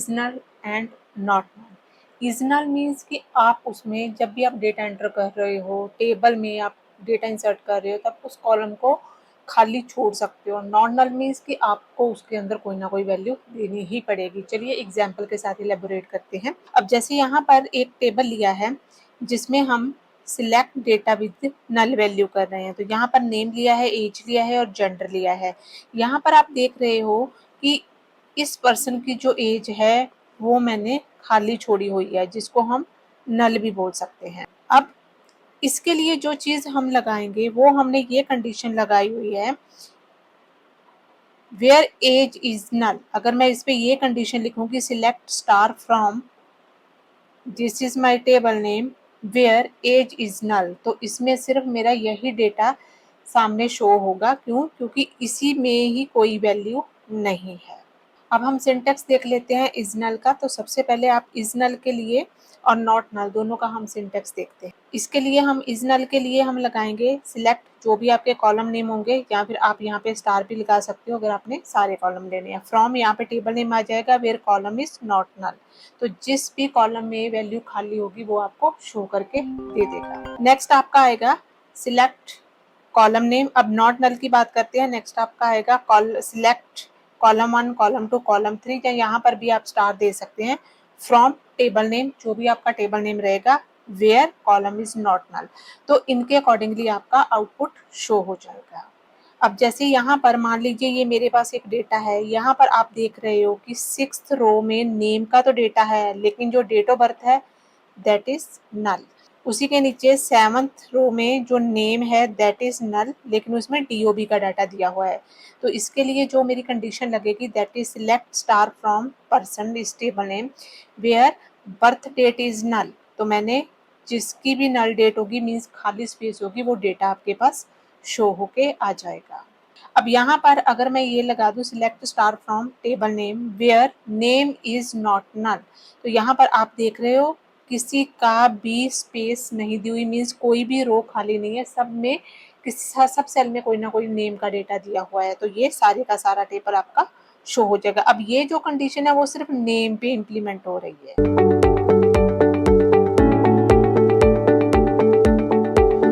Is null and not null. Is null means कि आप उसमें जब भी आप डेटा एंटर कर रहे हो, टेबल में आप डेटा इंसर्ट कर रहे हो, तब उस कॉलम को खाली छोड़ सकते हो। नॉट नल मीन्स कि आपको उसके अंदर कोई ना कोई वैल्यू देनी ही पड़ेगी। चलिए एग्जाम्पल के साथ इलेबोरेट करते हैं। अब जैसे यहाँ पर एक टेबल लिया है जिसमें हम select data with null value कर रहे हैं, तो यहाँ पर नेम लिया है, एज लिया है और जेंडर लिया है। यहाँ पर आप देख रहे हो कि इस पर्सन की जो एज है वो मैंने खाली छोड़ी हुई है, जिसको हम नल भी बोल सकते हैं। अब इसके लिए जो चीज हम लगाएंगे वो हमने ये कंडीशन लगाई हुई है, वेयर एज इज नल। अगर मैं इस पे ये कंडीशन लिखूंगी select star from this is my table name where age is null, तो इसमें सिर्फ मेरा यही डेटा सामने शो होगा। क्यों? क्योंकि इसी में ही कोई वैल्यू नहीं है। अब हम सिंटेक्स देख लेते हैं इज नल का। तो सबसे पहले आप इज नल के लिए और नॉट नल दोनों का हम सिंटेक्स देखते हैं। इसके लिए हम इज नल के लिए हम लगाएंगे सिलेक्ट जो भी आपके कॉलम नेम होंगे, या फिर आप यहाँ पे स्टार भी लगा सकते हो अगर आपने सारे कॉलम लेने हैं। फ्रॉम यहाँ पे टेबल नेम आ जाएगा, where column is not null, तो जिस भी कॉलम में वैल्यू खाली होगी वो आपको शो करके दे देगा। नेक्स्ट आपका आएगा सिलेक्ट कॉलम नेम। अब नॉट नल की बात करते हैं। नेक्स्ट आपका आएगा सिलेक्ट कॉलम 1, कॉलम 2, कॉलम 3, या यहाँ पर भी आप स्टार दे सकते हैं। फ्रॉम टेबल नेम जो भी आपका टेबल नेम रहेगा, where column is not null, तो इनके अकॉर्डिंगली आपका आउटपुट शो हो जाएगा। अब जैसे यहाँ पर मान लीजिए ये मेरे पास एक डेटा है, यहाँ पर आप देख रहे हो कि 6th रो में नेम का तो डेटा है, लेकिन जो डेट ऑफ बर्थ है दैट इज नल। उसी के नीचे 7th रो में जो नेम है दैट इज नल, लेकिन उसमें DOB का डाटा दिया हुआ है। तो इसके लिए जो मेरी कंडीशन लगेगी that is select star from person is table name where birth date is null, तो मैंने जिसकी भी नल डेट होगी मीन्स खाली स्पेस होगी वो डेटा आपके पास शो होके आ जाएगा। अब यहाँ पर अगर मैं ये लगा दूँ select star from table name where name is not null, तो यहाँ पर आप देख रहे हो किसी का भी स्पेस नहीं दी हुई, मीन्स कोई भी रो खाली नहीं है, सब सेल में कोई ना कोई नेम का डेटा दिया हुआ है, तो ये सारे का सारा टेबल आपका शो हो जाएगा। अब ये जो कंडीशन है वो सिर्फ नेम पे इम्प्लीमेंट हो रही है।